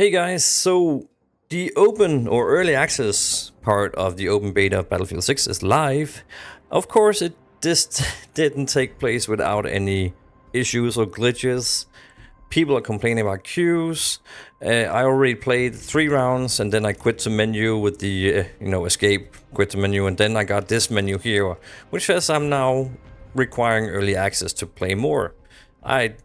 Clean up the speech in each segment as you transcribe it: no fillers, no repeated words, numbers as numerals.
Hey guys, so the open or early access part of the open beta of Battlefield 6 is live. Of course, it just didn't take place without any issues or glitches. People are complaining about queues. I already played 3 rounds and then I quit the menu with the, escape, quit the menu, and then I got this menu here, which says I'm now requiring early access to play more. I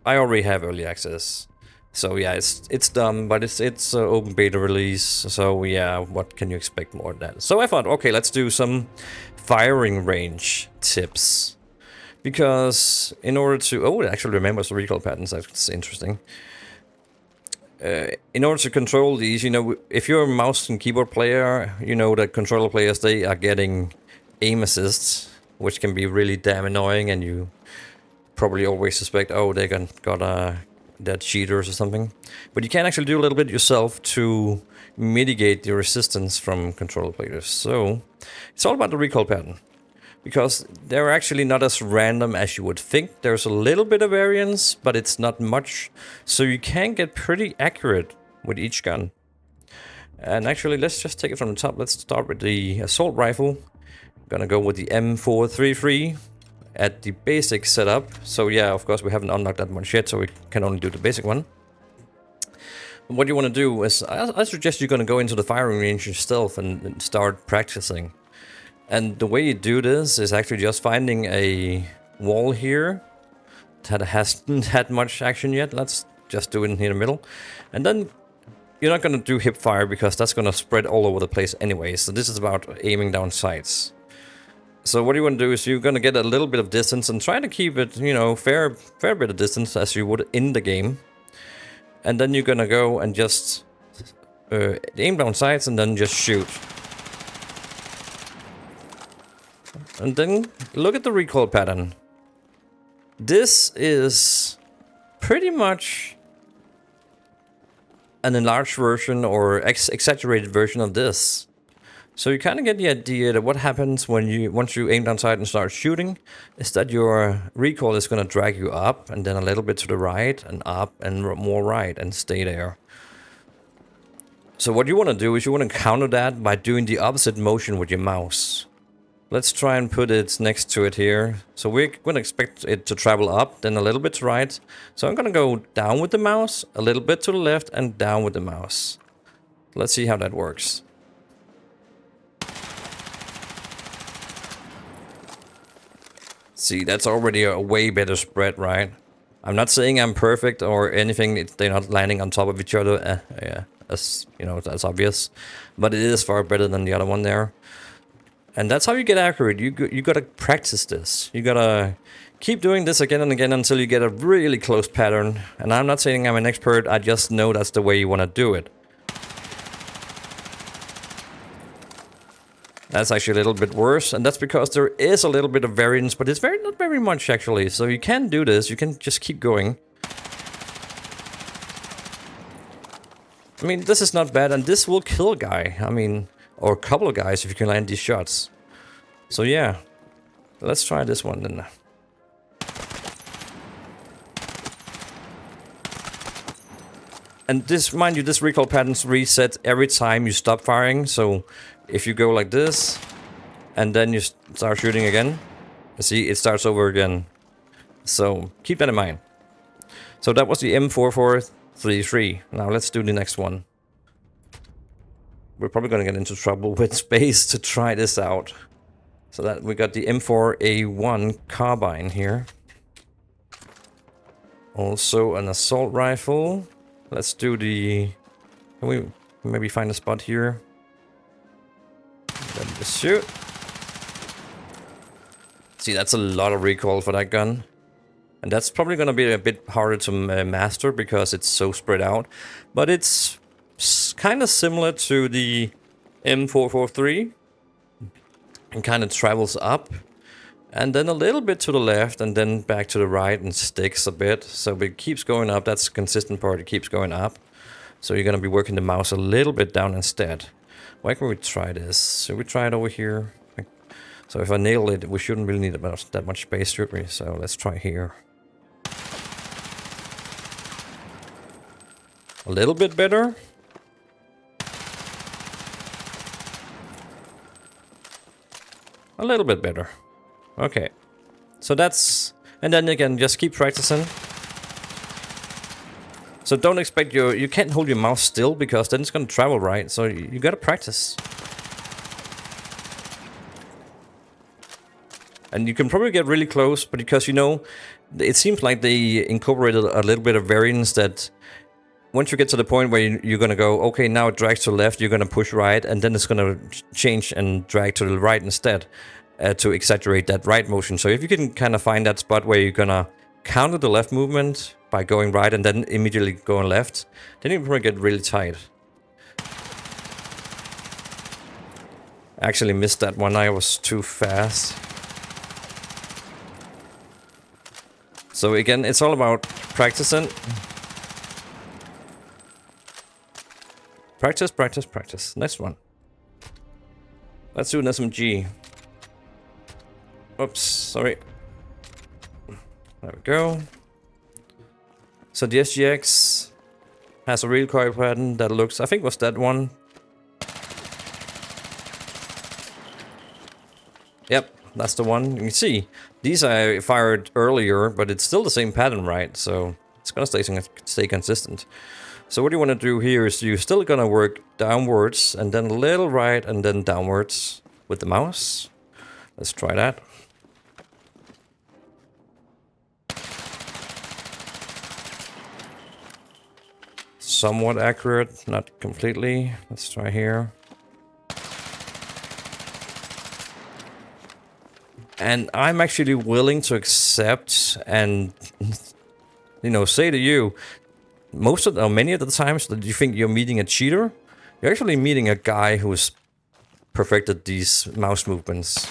already have early access. So yeah, it's dumb, but it's open beta release. So yeah, what can you expect more than that? So I thought, okay, let's do some firing range tips. Because in order to... Oh, it actually remembers the recoil patterns. That's interesting. In order to control these, if you're a mouse and keyboard player, you know that controller players, they are getting aim assists, which can be really damn annoying, and you probably always suspect, oh, they got they're cheaters or something. But you can actually do a little bit yourself to mitigate the resistance from controller players. So it's all about the recoil pattern, because they're actually not as random as you would think. There's a little bit of variance, but it's not much. So you can get pretty accurate with each gun. And actually, let's just take it from the top. Let's start with the assault rifle. I'm gonna go with the M433 at the basic setup. So yeah, of course we haven't unlocked that one yet, so we can only do the basic one. What you want to do is, I suggest you're going to go into the firing range yourself and start practicing. And the way you do this is actually just finding a wall here that hasn't had much action yet. Let's just do it in here in the middle. And then you're not going to do hip fire because that's going to spread all over the place anyway. So this is about aiming down sights. So what you want to do is you're going to get a little bit of distance and try to keep it, fair bit of distance as you would in the game. And then you're going to go and just aim down sights and then just shoot. And then look at the recoil pattern. This is pretty much an enlarged version or exaggerated version of this. So you kind of get the idea that what happens when once you aim down sight and start shooting is that your recoil is going to drag you up and then a little bit to the right and up and more right and stay there. So what you want to do is you want to counter that by doing the opposite motion with your mouse. Let's try and put it next to it here. So we're going to expect it to travel up, then a little bit to right. So I'm going to go down with the mouse, a little bit to the left, and down with the mouse. Let's see how that works. See, that's already a way better spread, right? I'm not saying I'm perfect or anything. They're not landing on top of each other. Yeah, that's, that's obvious. But it is far better than the other one there. And that's how you get accurate. You gotta practice this. You gotta keep doing this again and again until you get a really close pattern. And I'm not saying I'm an expert. I just know that's the way you want to do it. That's actually a little bit worse, and that's because there is a little bit of variance, but it's not very much actually. So you can do this, you can just keep going. I mean, this is not bad, and this will kill a guy. I mean, or a couple of guys if you can land these shots. So yeah, let's try this one then. And this, mind you, this recoil patterns reset every time you stop firing. So if you go like this, and then you start shooting again, see, it starts over again. So keep that in mind. So that was the M4433. Now let's do the next one. We're probably going to get into trouble with space to try this out. So that we got the M4A1 carbine here. Also an assault rifle. Let's do the... Can we maybe find a spot here? Then just shoot. See, that's a lot of recoil for that gun. And that's probably going to be a bit harder to master because it's so spread out. But it's kind of similar to the M443. And kind of travels up. And then a little bit to the left and then back to the right and sticks a bit. So it keeps going up. That's the consistent part. It keeps going up. So you're going to be working the mouse a little bit down instead. Why can we try this? Should we try it over here? So if I nail it, we shouldn't really need that much space, should we? So let's try here. A little bit better. A little bit better. Okay. So that's... And then again, just keep practicing. So don't expect you can't hold your mouse still, because then it's going to travel, right? So you got to practice. And you can probably get really close, but because, you know, it seems like they incorporated a little bit of variance that once you get to the point where you're going to go, okay, now it drags to the left, you're going to push right, and then it's going to change and drag to the right instead to exaggerate that right motion. So if you can kind of find that spot where you're going to counter the left movement by going right and then immediately going left, then you can probably get really tight. I actually missed that one. I was too fast. So again, it's all about practicing. Practice, practice, practice. Next one. Let's do an SMG. Oops, sorry. There we go. So the SGX has a recoil pattern that looks, I think was that one. Yep, that's the one. You can see, these I fired earlier, but it's still the same pattern, right? So it's gonna stay consistent. So what you want to do here is you're still gonna work downwards and then a little right and then downwards with the mouse. Let's try that. Somewhat accurate, not completely. Let's try here. And I'm actually willing to accept and, you know, say to you, many of the times that you think you're meeting a cheater, you're actually meeting a guy who's perfected these mouse movements.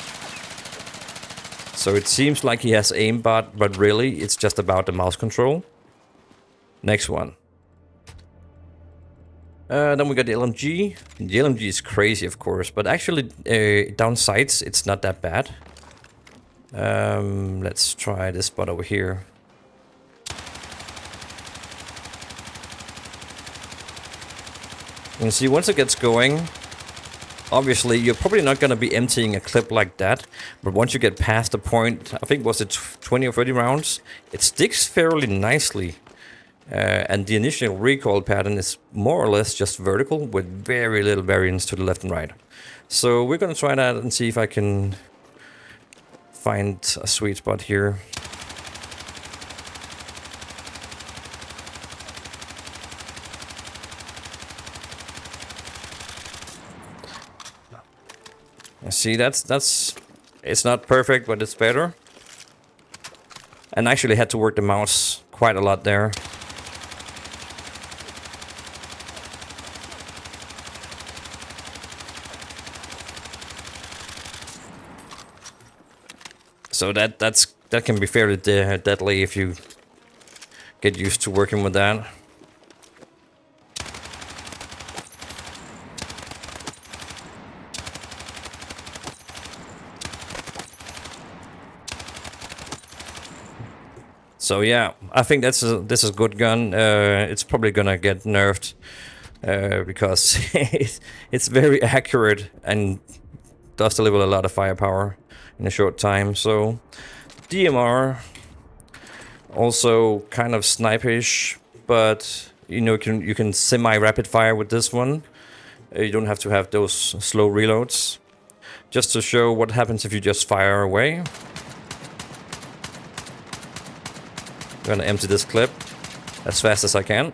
So it seems like he has aimbot, but really it's just about the mouse control. Next one. Then we got the LMG. The LMG is crazy, of course, but actually down sights, it's not that bad. Let's try this spot over here. You can see once it gets going, obviously you're probably not going to be emptying a clip like that, but once you get past the point, I think was it 20 or 30 rounds, it sticks fairly nicely. And the initial recoil pattern is more or less just vertical with very little variance to the left and right. So we're going to try that and see if I can find a sweet spot here. See, it's not perfect, but it's better. And I actually had to work the mouse quite a lot there. So that can be fairly deadly if you get used to working with that. So yeah, I think this is a good gun. It's probably gonna get nerfed because it's very accurate and does deliver a lot of firepower in a short time. So DMR, also kind of snipish, but you know you can semi-rapid fire with this one. You don't have to have those slow reloads. Just to show what happens if you just fire away. I'm gonna empty this clip as fast as I can.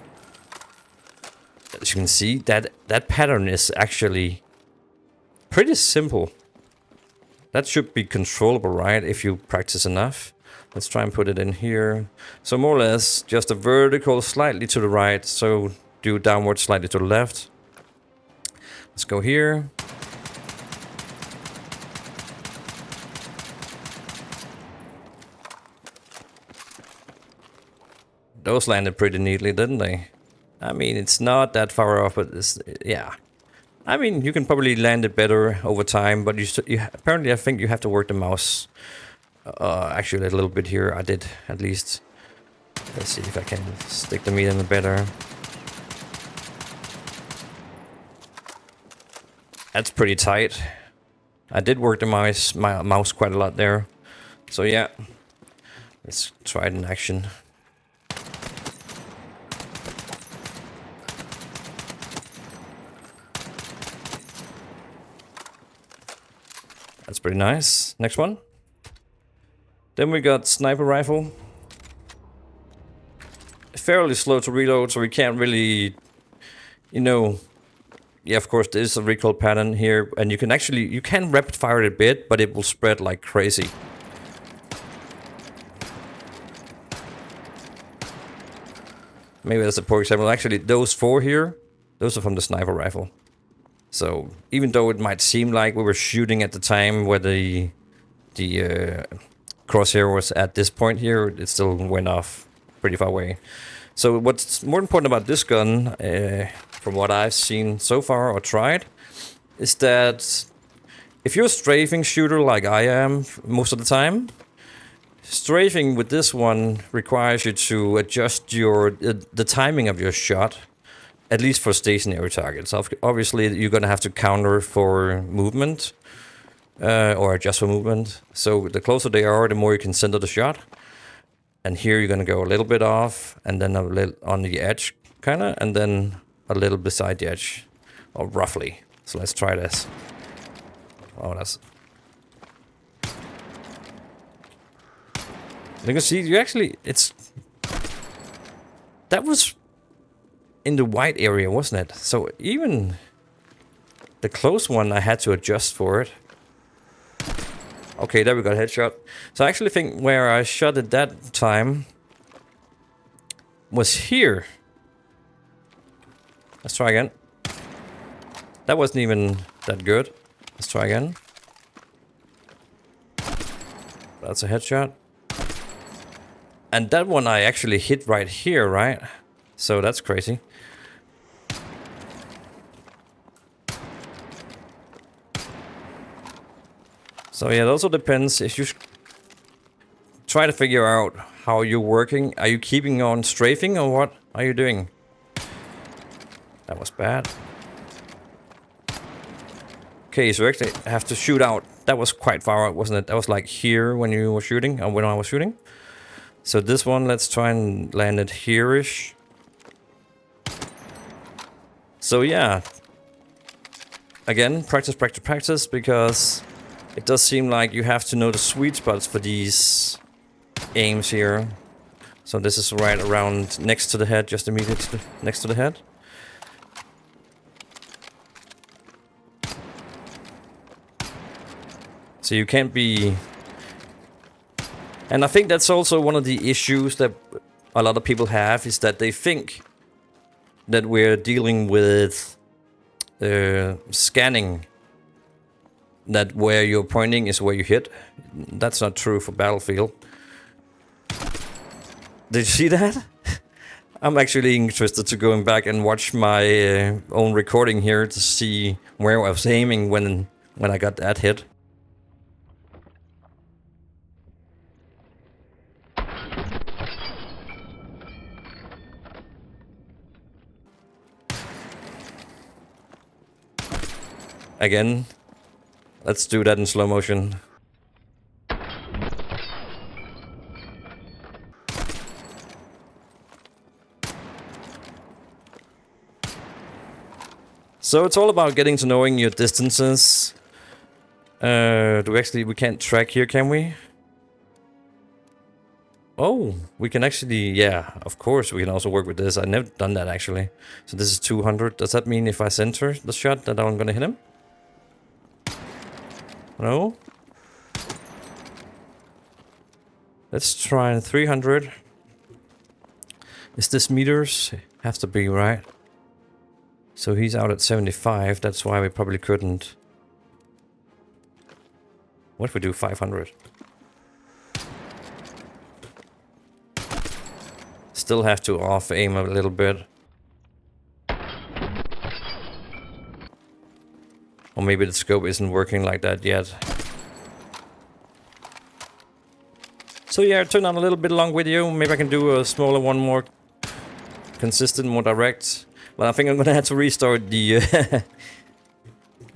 As you can see, that pattern is actually pretty simple. That should be controllable, right, if you practice enough. Let's try and put it in here. So more or less, just a vertical slightly to the right, so do downward slightly to the left. Let's go here. Those landed pretty neatly, didn't they? I mean, it's not that far off, but it's, yeah. I mean, you can probably land it better over time, but you apparently I think you have to work the mouse actually a little bit here. I did, at least. Let's see if I can stick the meat in it better. That's pretty tight. I did work the mouse quite a lot there. So yeah, let's try it in action. That's pretty nice. Next one. Then we got sniper rifle. Fairly slow to reload, so we can't really, you know, yeah, of course there is a recoil pattern here, and you can rapid fire it a bit, but it will spread like crazy. Maybe that's a poor example. Actually, those 4 here, those are from the sniper rifle. So even though it might seem like we were shooting at the time where the crosshair was at this point here, it still went off pretty far away. So what's more important about this gun, from what I've seen so far or tried, is that if you're a strafing shooter like I am most of the time, strafing with this one requires you to adjust the timing of your shot, at least for stationary targets. Obviously, you're going to have to counter for movement, or adjust for movement. So the closer they are, the more you can center the shot. And here you're going to go a little bit off, and then a little on the edge, kind of, and then a little beside the edge, or roughly. So let's try this. Oh, that's... You can see, that was in the white area, wasn't it? So even the close one, I had to adjust for it. Okay, there we got a headshot. So I actually think where I shot at that time was here. Let's try again. That wasn't even that good. Let's try again. That's a headshot. And that one I actually hit right here, right? So that's crazy. So yeah, it also depends if you try to figure out how you're working. Are you keeping on strafing or what are you doing? That was bad. Okay, so you actually have to shoot out. That was quite far out, wasn't it? That was like here when you were shooting, or when I was shooting. So this one, let's try and land it here-ish. So yeah. Again, practice, practice, practice, because it does seem like you have to know the sweet spots for these aims here. So this is right around next to the head, just immediately next to the head. So you can't be... And I think that's also one of the issues that a lot of people have, is that they think that we're dealing with scanning, that where you're pointing is where you hit. That's not true for Battlefield. Did you see that? I'm actually interested to going back and watch my own recording here to see where I was aiming when I got that hit. Again, let's do that in slow motion. So it's all about getting to knowing your distances. We can't track here, can we? Oh, we can actually, yeah, of course we can also work with this. I've never done that actually. So this is 200. Does that mean if I center the shot that I'm gonna hit him? No? Let's try 300. Is this meters? Have to be, right? So he's out at 75. That's why we probably couldn't. What if we do 500? Still have to off aim a little bit. Or maybe the scope isn't working like that yet. So yeah, it turned out a little bit long video. Maybe I can do a smaller one, more consistent, more direct. But I think I'm gonna have to restart the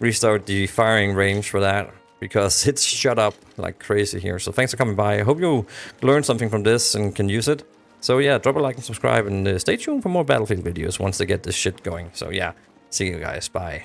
restart the firing range for that, because it's shut up like crazy here. So thanks for coming by. I hope you learned something from this and can use it. So yeah, drop a like and subscribe, and stay tuned for more Battlefield videos once they get this shit going. So yeah, see you guys. Bye.